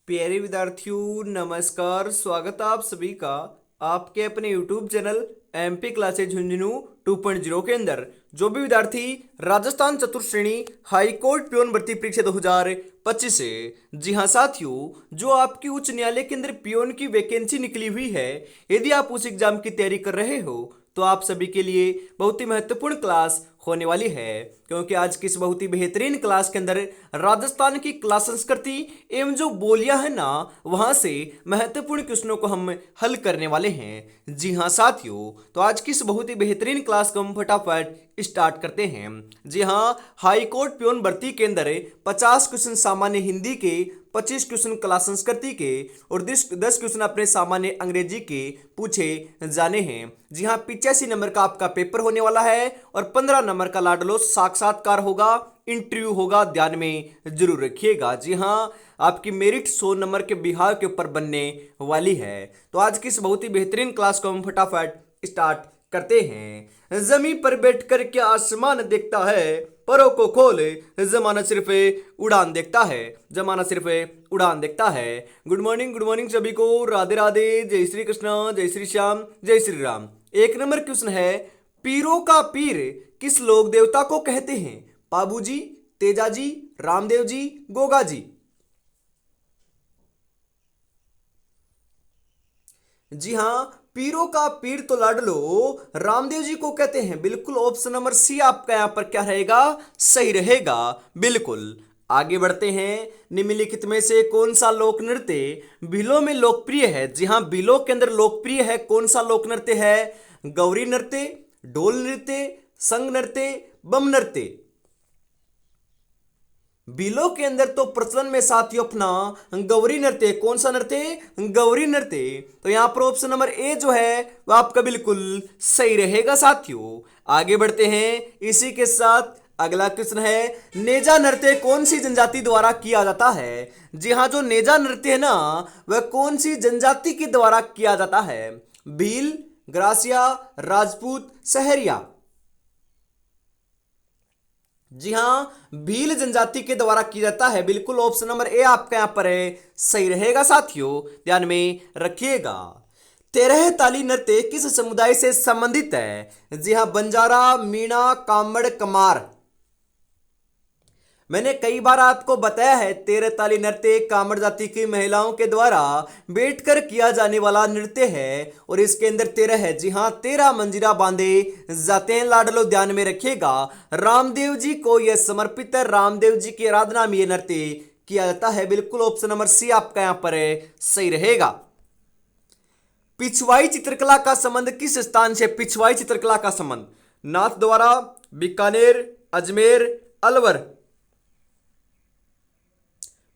प्यारे विद्यार्थियों नमस्कार। स्वागत है आप सभी का आपके अपने YouTube channel MP classes Jhunjhunu 2.0 के अंदर। जो भी विद्यार्थी राजस्थान चतुर्थ श्रेणी हाई कोर्ट पियोन भर्ती परीक्षा 2025 से, जी हाँ साथियों, जो आपकी उच्च न्यायालय के अंदर पियोन की वैकेंसी निकली हुई है, यदि आप उस एग्जाम की तैयारी कर रहे हो तो आप सभी के लिए बहुत ही महत्वपूर्ण क्लास होने वाली है, क्योंकि आज की इस बहुत ही बेहतरीन क्लास के अंदर राजस्थान की कला संस्कृति एवं जो बोलियां है ना, वहां से महत्वपूर्ण क्वेश्चनों को हम हल करने वाले हैं। जी हाँ साथियों, तो आज की इस बहुत ही बेहतरीन क्लास को हम फटाफट स्टार्ट करते हैं। जी हाँ, हाई कोर्ट पियोन भर्ती के अंदर 50 क्वेश्चन सामान्य हिंदी के, 25 क्वेश्चन कला संस्कृति के और 10 क्वेश्चन अपने सामान्य अंग्रेजी के पूछे जाने हैं। जी हाँ, 85 नंबर का आपका पेपर होने वाला है और 15 नंबर का लाडलो साक्षात्कार होगा, इंटरव्यू होगा, ध्यान में जरूर रखिएगा। जी हाँ, आपकी मेरिट 100 नंबर के बिहार के ऊपर बनने वाली है। तो आज की इस बहुत ही बेहतरीन क्लास को हम फटाफट स्टार्ट करते हैं। जमीन पर बैठकर क्या आसमान देखता है, परों को खोले जमाना सिर्फ उड़ान देखता है, जमाना सिर्फ उड़ान देखता है। गुड मॉर्निंग सभी को, राधे राधे, जय श्री कृष्ण, जय श्री श्याम, जय श्री राम। एक नंबर क्वेश्चन है, पीरों का पीर किस लोक देवता को कहते हैं? पाबूजी, तेजाजी, रामदेव जी, गोगा जी। जी हाँ, पीरों का पीर तो लाडलो रामदेव जी को कहते हैं। बिल्कुल ऑप्शन नंबर सी आपका यहां पर क्या रहेगा, सही रहेगा। बिल्कुल आगे बढ़ते हैं। निम्नलिखित में से कौन सा लोक नृत्य भीलों में लोकप्रिय है? जी हाँ, भीलों के अंदर लोकप्रिय है कौन सा लोक नृत्य है? गौरी नृत्य, ढोल नृत्य, संग नृत्य, बम नृत्य। बिलो के अंदर तो प्रचलन में साथियों अपना गौरी नृत्य। कौन सा नृत्य? गौरी नृत्य। तो यहां पर ऑप्शन नंबर ए जो है वह आपका बिल्कुल सही रहेगा साथियों। आगे बढ़ते हैं इसी के साथ। अगला क्वेश्चन है, नेजा नृत्य कौन सी जनजाति द्वारा किया जाता है? जी हाँ, जो नेजा नृत्य है ना, वह कौन सी जनजाति के द्वारा किया जाता है? भील, ग्रासिया, राजपूत, सहरिया। जी हाँ, भील जनजाति के द्वारा किया जाता है। बिल्कुल ऑप्शन नंबर ए आपका यहां पर है, सही रहेगा साथियों, ध्यान में रखिएगा। तेरह ताली नृत्य किस समुदाय से संबंधित है? जी हाँ, बंजारा, मीणा, कामड़, कमार। मैंने कई बार आपको बताया है, तेरह ताली नृत्य कामड़ जाति की महिलाओं के द्वारा बैठकर किया जाने वाला नृत्य है और इसके अंदर 13 है। जी हाँ, 13 मंजीरा बांधे जाते हैं लाडलो, ध्यान में रखिएगा। रामदेव जी को यह समर्पित है, रामदेव जी की आराधना में यह नृत्य किया जाता है। बिल्कुल ऑप्शन नंबर सी आपका यहां पर है, सही रहेगा। पिछवाई चित्रकला का संबंध किस स्थान से? पिछवाई चित्रकला का संबंध नाथद्वारा, बीकानेर, अजमेर, अलवर।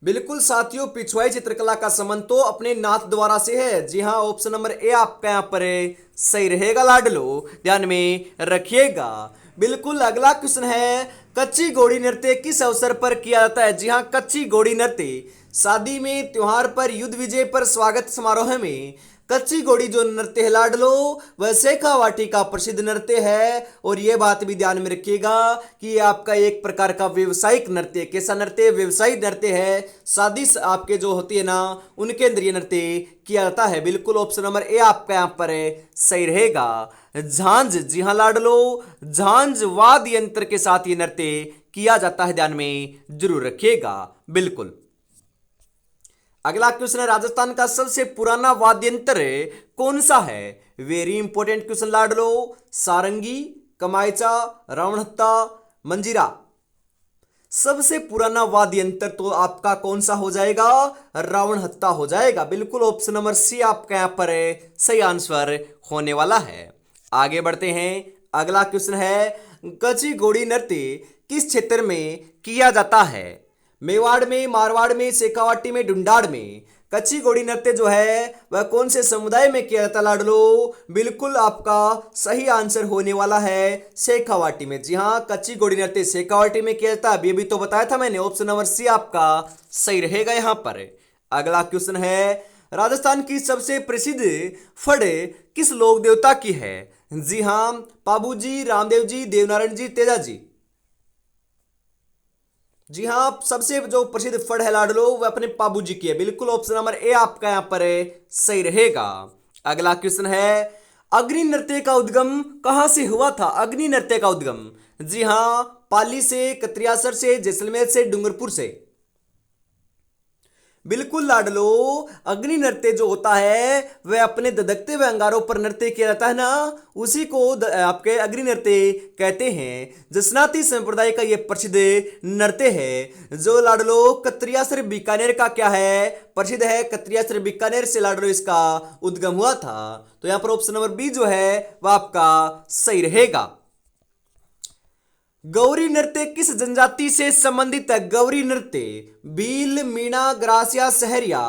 बिल्कुल साथियों, पिछवाई चित्रकला का संबंध तो अपने नाथ द्वारा से है। जी हाँ, ऑप्शन नंबर ए आपका यहां पर है, सही रहेगा लाडलो, ध्यान में रखिएगा। बिल्कुल अगला क्वेश्चन है, कच्ची घोड़ी नृत्य किस अवसर पर किया जाता है? जी हाँ, कच्ची घोड़ी नृत्य शादी में, त्योहार पर, युद्ध विजय पर, स्वागत समारोह में। कच्ची घोड़ी जो नृत्य है लाडलो, वह शेखावाटी का प्रसिद्ध नृत्य है और यह बात भी ध्यान में रखिएगा कि यह आपका एक प्रकार का व्यवसायिक नृत्य। कैसा नृत्य? व्यवसायिक नृत्य है। शादी आपके जो होती है ना, उनके अंदर यह नृत्य किया जाता है। बिल्कुल ऑप्शन नंबर ए आपका यहां पर है, सही रहेगा। झांझ, जी हाँ लाडलो, झांझ वाद्य यंत्र के साथ यह नृत्य किया जाता है, ध्यान में जरूर रखिएगा। बिल्कुल अगला क्वेश्चन है, राजस्थान का सबसे पुराना वाद्य यंत्र कौन सा है? वेरी इंपॉर्टेंट क्वेश्चन लाडलो। सारंगी, कमायचा, रावणहत्ता, मंजीरा। सबसे पुराना वाद्य यंत्र तो आपका कौन सा हो जाएगा? रावणहत्ता हो जाएगा। बिल्कुल ऑप्शन नंबर सी आपका यहां पर है, सही आंसर होने वाला है। आगे बढ़ते हैं। अगला क्वेश्चन है, कच्ची घोड़ी नृत्य किस क्षेत्र में किया जाता है? मेवाड़ में, मारवाड़ में, शेखावाटी में, ढूंढाड़ में। कच्ची घोड़ी नृत्य जो है वह कौन से समुदाय में किया जाता लाडलो? बिल्कुल आपका सही आंसर होने वाला है, शेखावाटी में। जी हाँ, कच्ची घोड़ी नृत्य शेखावाटी में किया जाता है। अभी अभी तो बताया था मैंने, ऑप्शन नंबर सी आपका सही रहेगा यहां पर। अगला क्वेश्चन है, राजस्थान की सबसे प्रसिद्ध फड़ किस लोक देवता की है? जी हाँ, पाबूजी, रामदेव जी, देवनारायण जी, तेजा जी। जी हाँ, सबसे जो प्रसिद्ध फड़ है लाडलो वह अपने बाबूजी की है। बिल्कुल ऑप्शन नंबर ए आपका यहाँ पर सही रहेगा। अगला क्वेश्चन है, अग्नि नृत्य का उद्गम कहां से हुआ था? अग्नि नृत्य का उद्गम, जी हाँ, पाली से, कत्रियासर से, जैसलमेर से, डूंगरपुर से। बिल्कुल लाडलो, अग्नि नृत्य जो होता है वह अपने धधकते हुए अंगारों पर नृत्य किया जाता है ना, उसी को आपके अग्नि नृत्य कहते हैं। जसनाती संप्रदाय का यह प्रसिद्ध नृत्य है जो लाडलो कत्रियासर बीकानेर का क्या है, प्रसिद्ध है। कत्रियासर बीकानेर से लाडलो इसका उद्गम हुआ था। तो यहां पर ऑप्शन नंबर बी जो है वह आपका सही रहेगा। गौरी नृत्य किस जनजाति से संबंधित है? गौरी नृत्य, भील, मीणा, ग्रासिया, सहरिया।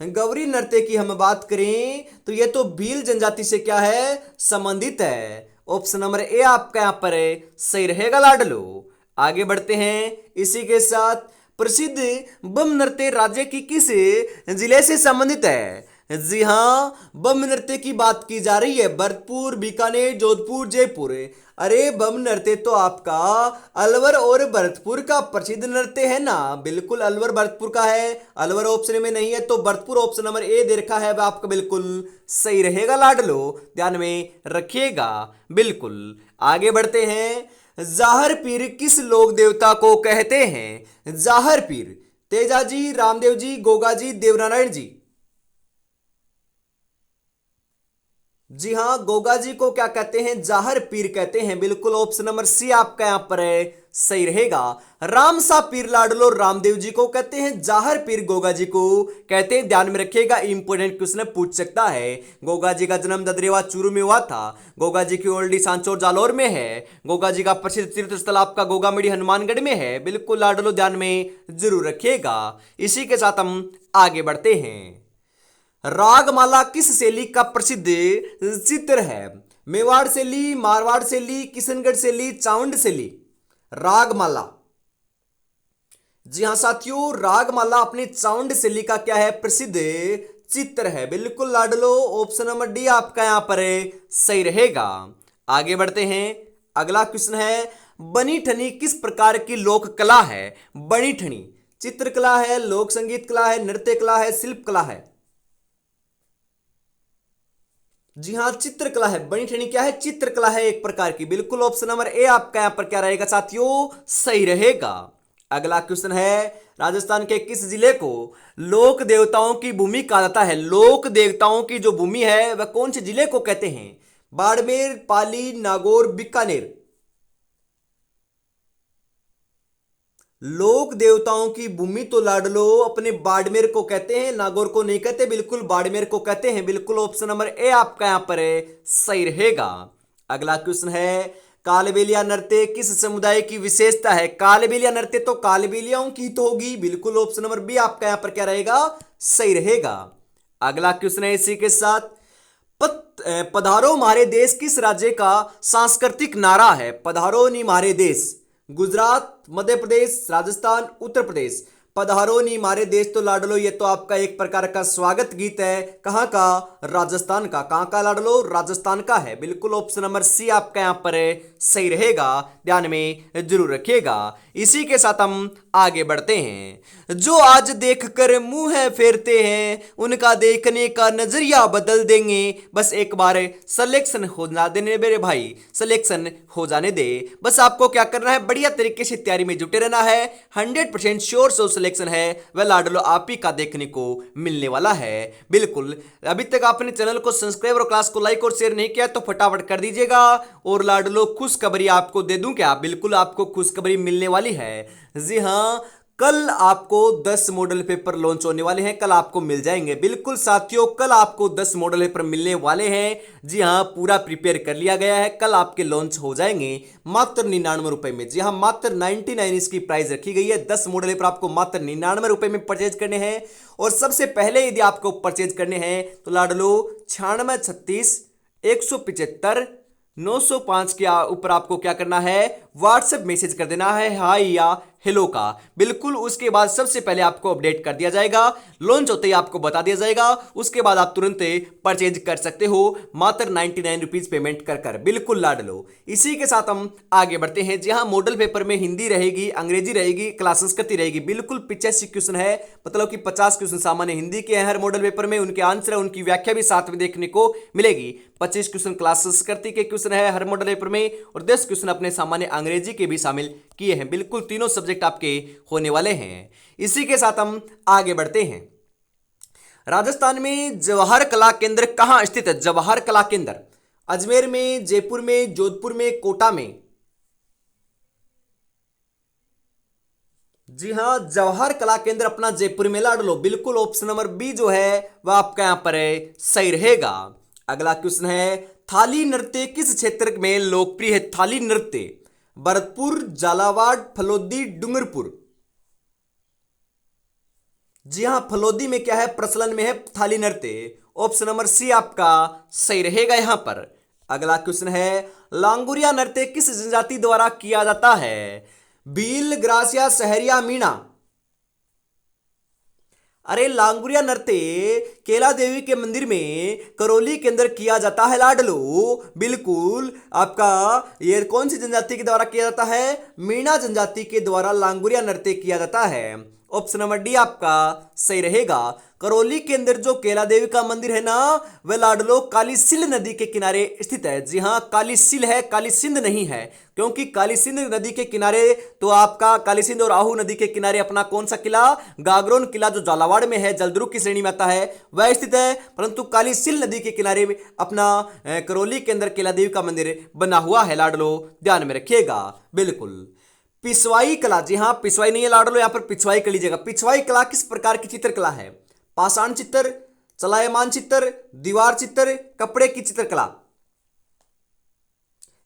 गौरी नृत्य की हम बात करें तो यह तो भील जनजाति से क्या है, संबंधित है। ऑप्शन नंबर ए आपका यहां पर सही रहेगा लाडलो। आगे बढ़ते हैं इसी के साथ, प्रसिद्ध बम नृत्य राज्य की किस जिले से संबंधित है? जी हाँ, बम नृत्य की बात की जा रही है। भरतपुर, बीकानेर, जोधपुर, जयपुर। अरे बम नृत्य तो आपका अलवर और भरतपुर का प्रसिद्ध नृत्य है ना। बिल्कुल अलवर भरतपुर का है। अलवर ऑप्शन में नहीं है तो भरतपुर ऑप्शन नंबर ए दे रखा है, वह आपका बिल्कुल सही रहेगा लाडलो, ध्यान में रखिएगा। बिल्कुल आगे बढ़ते हैं, जाहर पीर किस लोक देवता को कहते हैं? जाहर पीर, तेजाजी, रामदेव जी, गोगाजी, देवनारायण जी। जी हाँ, गोगा जी को क्या कहते हैं? जाहर पीर कहते हैं। बिल्कुल ऑप्शन नंबर सी आपका यहां पर है सही रहेगा। रामसा पीर लाडलो रामदेव जी को कहते हैं, जाहर पीर गोगा जी को कहते हैं, ध्यान में रखिएगा, इंपोर्टेंट क्वेश्चन पूछ सकता है। गोगा जी का जन्म ददरेवा चूरू में हुआ था। गोगा जी की ओल्डी सांचौर जालौर में है। गोगा जी का प्रसिद्ध तीर्थ स्थल आपका गोगामड़ी हनुमानगढ़ में है। बिल्कुल लाडलो ध्यान में जरूर रखिएगा। इसी के साथ हम आगे बढ़ते हैं, रागमाला किस शैली का प्रसिद्ध चित्र है? मेवाड़ शैली, मारवाड़ शैली, किशनगढ़ शैली, चावंड शैली। रागमाला, जी हां साथियों, रागमाला अपनी चावंड शैली का क्या है, प्रसिद्ध चित्र है। बिल्कुल लाडलो, ऑप्शन नंबर डी आपका यहां पर सही रहेगा। आगे बढ़ते हैं, अगला क्वेश्चन है, बनी ठनी किस प्रकार की लोक कला है? बनी ठनी चित्रकला है, लोक संगीत कला है, नृत्य कला है, शिल्प कला है। जी हां, चित्रकला है। बनी ठनी क्या है? चित्रकला है एक प्रकार की। बिल्कुल ऑप्शन नंबर ए आपका यहां पर क्या रहेगा साथियों, सही रहेगा। अगला क्वेश्चन है, राजस्थान के किस जिले को लोक देवताओं की भूमि कहा जाता है? लोक देवताओं की जो भूमि है वह कौन से जिले को कहते हैं? बाड़मेर, पाली, नागौर, बीकानेर। लोक देवताओं की भूमि तो लाडलो अपने बाड़मेर को कहते हैं, नागौर को नहीं कहते, बिल्कुल बाड़मेर को कहते हैं। बिल्कुल ऑप्शन नंबर ए आपका यहां पर सही रहेगा। अगला क्वेश्चन है, कालबेलिया नृत्य किस समुदाय की विशेषता है? कालबेलिया नृत्य तो कालबेलियाओं की तो होगी। बिल्कुल ऑप्शन नंबर बी आपका यहां पर क्या रहेगा, सही रहेगा। अगला क्वेश्चन है इसी के साथ, पधारो मारे देश किस राज्य का सांस्कृतिक नारा है? पधारो नी मारे देश, गुजरात, मध्य प्रदेश, राजस्थान, उत्तर प्रदेश। पधारो नी मारे देश तो लाडलो ये तो आपका एक प्रकार का स्वागत गीत है। कहां का? राजस्थान का। कहां का लाडलो? राजस्थान का है। बिल्कुल ऑप्शन नंबर सी आपका यहां पर सही रहेगा, ध्यान में जरूर रखिएगा। इसी के साथ हम आगे बढ़ते हैं, जो आज देखकर मुंह फेरते हैं उनका देखने का नजरिया बदल देंगे। बस एक बार सिलेक्शन हो ना देने मेरे भाई, सिलेक्शन हो जाने दे। बस आपको क्या करना है, बढ़िया तरीके से तैयारी में जुटे रहना है। 100% श्योर सिलेक्शन है वह लाडलो आप ही का देखने को मिलने वाला है। बिल्कुल, अभी तक आपने चैनल को सब्सक्राइब और क्लास को लाइक और शेयर नहीं किया तो फटाफट कर दीजिएगा। और लाडलो खुशखबरी आपको दे दूं क्या? बिल्कुल आपको खुशखबरी मिलने वाली है। जी हां, कल आपको 10 मॉडल पेपर लॉन्च होने वाले हैं, कल आपको मिल जाएंगे। बिल्कुल साथियों, कल आपको 10 मॉडल पेपर मिलने वाले हैं। जी हां, पूरा प्रिपेयर कर लिया गया है, कल आपके लॉन्च हो जाएंगे मात्र 99 रुपए में। जी हां, मात्र 99 इसकी प्राइस रखी गई है। 10 मॉडल पेपर आपको मात्र 99 रुपए में परचेज करने हैं। और सबसे पहले यदि आपको परचेज करने हैं तो लाडलो 96 36 175 905 के ऊपर आपको क्या करना है, व्हाट्सएप मैसेज कर देना है हाय या हेलो का। बिल्कुल उसके बाद सबसे पहले आपको अपडेट कर दिया जाएगा, लॉन्च होते ही आपको बता दिया जाएगा, उसके बाद आप तुरंत परचेज कर सकते हो मात्र 99 रुपीज पेमेंट कर कर। बिल्कुल लाडलो। इसी के साथ हम आगे बढ़ते हैं। जहां मॉडल पेपर में हिंदी रहेगी, अंग्रेजी रहेगी, क्लास संस्कृति रहेगी। बिल्कुल 85 क्वेश्चन है, मतलब कि 50 क्वेश्चन सामान्य हिंदी के हैं हर मॉडल पेपर में, उनके आंसर उनकी व्याख्या भी साथ में देखने को मिलेगी। 25 क्वेश्चन क्लास संस्कृति के क्वेश्चन है हर मॉडल पेपर में, और 10 क्वेश्चन अपने सामान्य अंग्रेजी के भी शामिल किए हैं। बिल्कुल तीनों सब्जेक्ट आपके होने वाले हैं। इसी के साथ हम आगे बढ़ते हैं। राजस्थान में जवाहर कला केंद्र कहां स्थित है? जवाहर कला केंद्र अजमेर में, जयपुर में, जोधपुर में, कोटा में। जी हां, जवाहर कला केंद्र अपना जयपुर में लाडलो। बिल्कुल ऑप्शन नंबर बी जो है वह आपका यहां पर सही रहेगा। अगला क्वेश्चन है, थाली नृत्य किस क्षेत्र में लोकप्रिय है? थाली नृत्य भरतपुर, झालावाड़, फलोदी, डूंगरपुर। जी हां, फलोदी में क्या है, प्रचलन में है थाली नृत्य। ऑप्शन नंबर सी आपका सही रहेगा यहां पर। अगला क्वेश्चन है, लांगुरिया नृत्य किस जनजाति द्वारा किया जाता है? भील, ग्रासिया, सहरिया, मीणा। अरे लांगुरिया नृत्य केला देवी के मंदिर में करौली के अंदर किया जाता है लाडलो। बिल्कुल आपका ये कौन सी जनजाति के द्वारा किया जाता है? मीणा जनजाति के द्वारा लांगुरिया नृत्य किया जाता है। ऑप्शन नंबर डी आपका सही रहेगा। करौली के अंदर जो केला देवी का मंदिर है ना, वह लाडलो काली सिंध नदी के किनारे स्थित है। जी हाँ, काली सिल है, काली सिंध नहीं है, क्योंकि काली सिंध नदी के किनारे तो आपका काली सिंध और आहू नदी के किनारे अपना कौन सा किला, गागरोन किला जो झालावाड़ में है, जलदुर्ग की श्रेणी में आता है, वह स्थित है। परंतु काली सिल नदी के किनारे में अपना करौली के अंदर केला देवी का मंदिर बना हुआ है लाडलो, ध्यान में रखिएगा। बिल्कुल पिछवाई कला, जी हाँ पिछवाई नहीं है लाडलो, यहां पर पिछवाई कर लीजिएगा। पिछवाई कला किस प्रकार की चित्रकला है? पाषाण चित्र, चलायमान चित्र, दीवार चित्र, कपड़े की चित्रकला।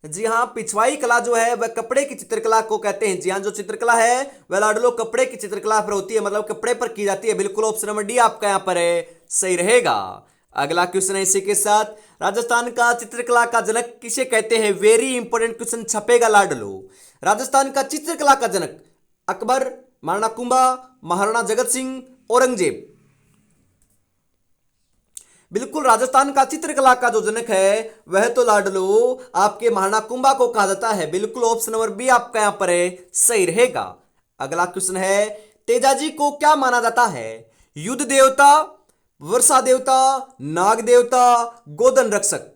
जी हाँ, पिछवाई कला जो है वह कपड़े की चित्रकला को कहते हैं। जी हाँ, जो चित्रकला है वह लाडलो कपड़े की चित्रकला पर होती है, मतलब कपड़े पर की जाती है। बिल्कुल ऑप्शन नंबर डी आपका यहां पर सही रहेगा। अगला क्वेश्चन है इसी के साथ, राजस्थान का चित्रकला का जनक किसे कहते हैं? वेरी इंपॉर्टेंट क्वेश्चन छपेगा लाडलो। राजस्थान का चित्रकला का जनक अकबर, महाराणा कुंभा, महाराणा जगत सिंह, औरंगजेब। बिल्कुल राजस्थान का चित्रकला का जो जनक है वह तो लाडलो आपके महाराणा कुंभा को कहा जाता है। बिल्कुल ऑप्शन नंबर बी आपका यहां पर सही रहेगा। अगला क्वेश्चन है, तेजाजी को क्या माना जाता है? युद्ध देवता, वर्षा देवता, नाग देवता, गोधन रक्षक।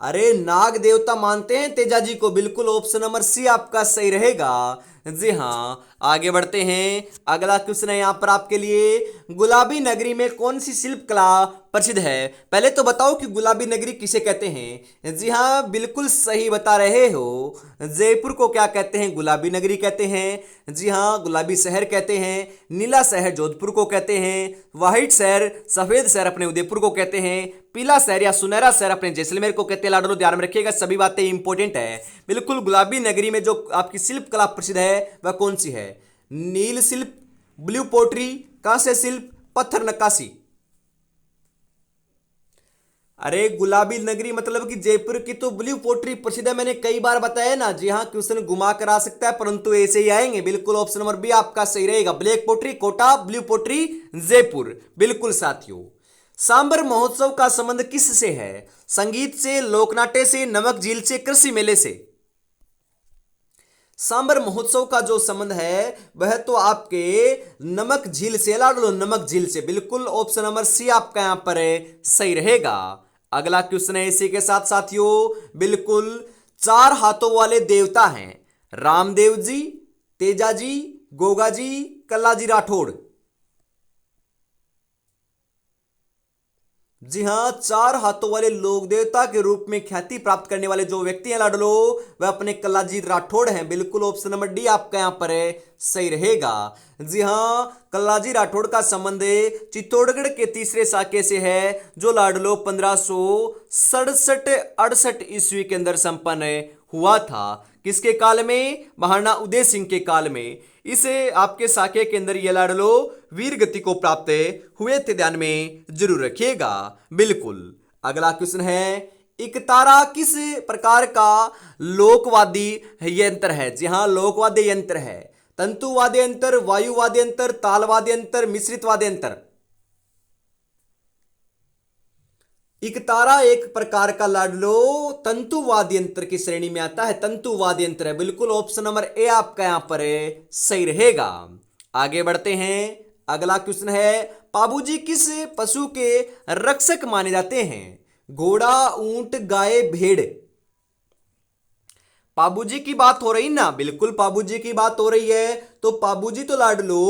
अरे नाग देवता मानते हैं तेजाजी को। बिल्कुल ऑप्शन नंबर सी आपका सही रहेगा। जी हां, आगे बढ़ते हैं। अगला क्वेश्चन है यहां पर आपके लिए, गुलाबी नगरी में कौन सी शिल्प कला प्रसिद्ध है? पहले तो बताओ कि गुलाबी नगरी किसे कहते हैं। जी हां, बिल्कुल सही बता रहे हो। जयपुर को क्या कहते हैं? गुलाबी नगरी कहते हैं। जी हां, गुलाबी शहर कहते हैं। नीला शहर जोधपुर को कहते हैं। व्हाइट शहर, सफेद शहर अपने उदयपुर को कहते हैं। पीला शहर या सुनहरा शहर अपने जैसलमेर को कहते हैं लाडलो, ध्यान में रखिएगा, सभी बातें इंपॉर्टेंट है। बिल्कुल गुलाबी नगरी में जो आपकी शिल्प कला प्रसिद्ध है वह कौन सी है? नील शिल्प, ब्लू पोट्री, कांस्य शिल्प, पत्थर नक्काशी। अरे गुलाबी नगरी मतलब कि जयपुर की तो ब्लू पोट्री प्रसिद्ध है, मैंने कई बार बताया ना। जी हाँ, क्वेश्चन घुमा कर आ सकता है परंतु ऐसे ही आएंगे। बिल्कुल ऑप्शन नंबर बी आपका सही रहेगा। Black pottery Kota, blue pottery Jaipur. बिल्कुल साथियों, सांबर महोत्सव का संबंध किस से है? संगीत से, लोकनाट्य से, नमक झील से, कृषि मेले से। सांबर महोत्सव का जो संबंध है वह तो आपके नमक झील से लाडलो, नमक झील से। बिल्कुल ऑप्शन नंबर सी आपका यहां पर सही रहेगा। अगला क्वेश्चन है इसी के साथ साथियों, बिल्कुल 4 हाथों वाले देवता हैं। रामदेव जी, तेजाजी, गोगाजी, कल्लाजी राठौड़। जी हां, 4 हाथों वाले लोक देवता के रूप में ख्याति प्राप्त करने वाले जो व्यक्ति हैं लाडलो वह अपने कल्लाजी राठौड़ हैं। बिल्कुल ऑप्शन नंबर डी आपका यहां पर सही रहेगा। जी हां, कल्लाजी राठौड़ का संबंध चित्तौड़गढ़ के तीसरे साके से है, जो लाडलो 1567-68 ईस्वी के अंदर संपन्न हुआ था। किसके काल में? महाराणा उदय सिंह के काल में। इसे आपके साके के अंदर ये लाडलो वीर गति को प्राप्त हुए थे, ध्यान में जरूर रखिएगा। बिल्कुल अगला क्वेश्चन है, इकतारा किस प्रकार का लोकवादी यंत्र है? जी हाँ, लोकवाद्य यंत्र है। तंतु वाद्य यंत्र, वायु वाद्य यंत्र, ताल वाद्य यंत्र, मिश्रित वाद्य यंत्र। इकतारा एक प्रकार का लाडलो तंतु वाद्य यंत्र की श्रेणी में आता है, तंतु वाद्य यंत्र है। बिल्कुल ऑप्शन नंबर ए आपका यहां पर सही रहेगा। आगे बढ़ते हैं, अगला क्वेश्चन है, पाबूजी किस पशु के रक्षक माने जाते हैं? घोड़ा, ऊंट, गाय, भेड़। पाबूजी की बात हो रही ना, बिल्कुल पाबूजी की बात हो रही है। तो पाबूजी तो लाडलो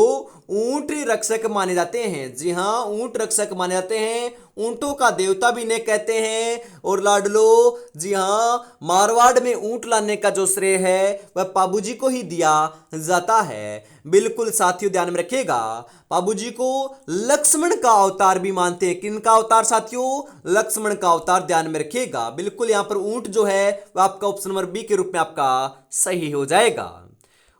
ऊंट रक्षक माने जाते हैं। जी हाँ, ऊंट रक्षक माने जाते हैं, ऊंटों का देवता भी इन्हें कहते हैं। और लाडलो जी हाँ, मारवाड़ में ऊंट लाने का जो श्रेय है वह पाबूजी को ही दिया जाता है। बिल्कुल साथियों ध्यान में रखिएगा, पाबूजी को लक्ष्मण का अवतार भी मानते हैं। किन का अवतार साथियों? लक्ष्मण का अवतार, ध्यान में रखिएगा। बिल्कुल यहां पर ऊंट जो है वह आपका ऑप्शन नंबर बी के रूप में आपका सही हो जाएगा।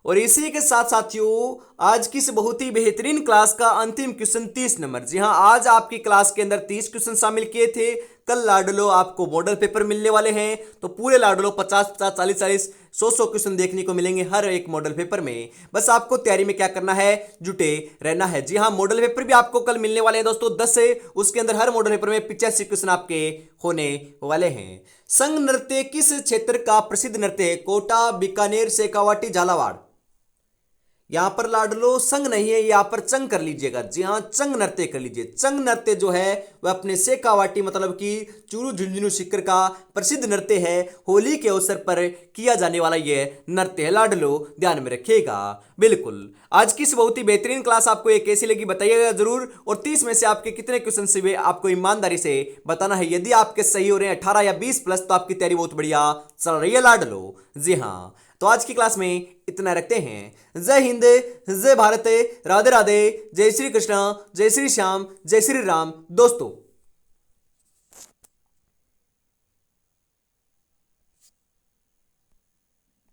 और इसी के साथ साथियों, आज की इस बहुत ही बेहतरीन क्लास का अंतिम क्वेश्चन 30 नंबर। जी हां, आज आपकी क्लास के अंदर 30 क्वेश्चन शामिल किए थे। कल लाडलो आपको मॉडल पेपर मिलने वाले हैं, तो पूरे लाडलो 50-50, 40-40, 100-100 क्वेश्चन देखने को मिलेंगे हर एक मॉडल पेपर में। बस आपको तैयारी में क्या करना है, जुटे रहना है। जी हां, मॉडल पेपर भी आपको कल मिलने वाले हैं दोस्तों 10 से। उसके अंदर हर मॉडल पेपर में 85 क्वेश्चन आपके होने वाले हैं। संघ नृत्य किस क्षेत्र का प्रसिद्ध नृत्य है? कोटा, बीकानेर, शेखावाटी, झालावाड़। यहां पर लाडलो संग नहीं है, यहां पर चंग कर लीजिएगा। जी हां, चंग नृत्य कर लीजिए। चंग नृत्य जो है वह अपने शेखावाटी मतलब कि चूरू झुंझुनू सीकर का प्रसिद्ध नृत्य है। होली के अवसर पर किया जाने वाला यह नृत्य है लाडलो, ध्यान में रखिएगा। बिल्कुल आज की इस बहुत ही बेहतरीन क्लास आपको ये कैसी लगी बताइएगा जरूर। और 30 में से आपके कितने क्वेश्चन से आपको ईमानदारी से बताना है। यदि आपके सही हो रहे हैं 18 या 20 प्लस, तो आपकी तैयारी बहुत बढ़िया चल रही है लाडलो। जी हाँ, तो आज की क्लास में इतना रखते हैं। जय हिंद, जय भारत, राधे राधे, जय श्री कृष्ण, जय श्री श्याम, जय श्री राम दोस्तों।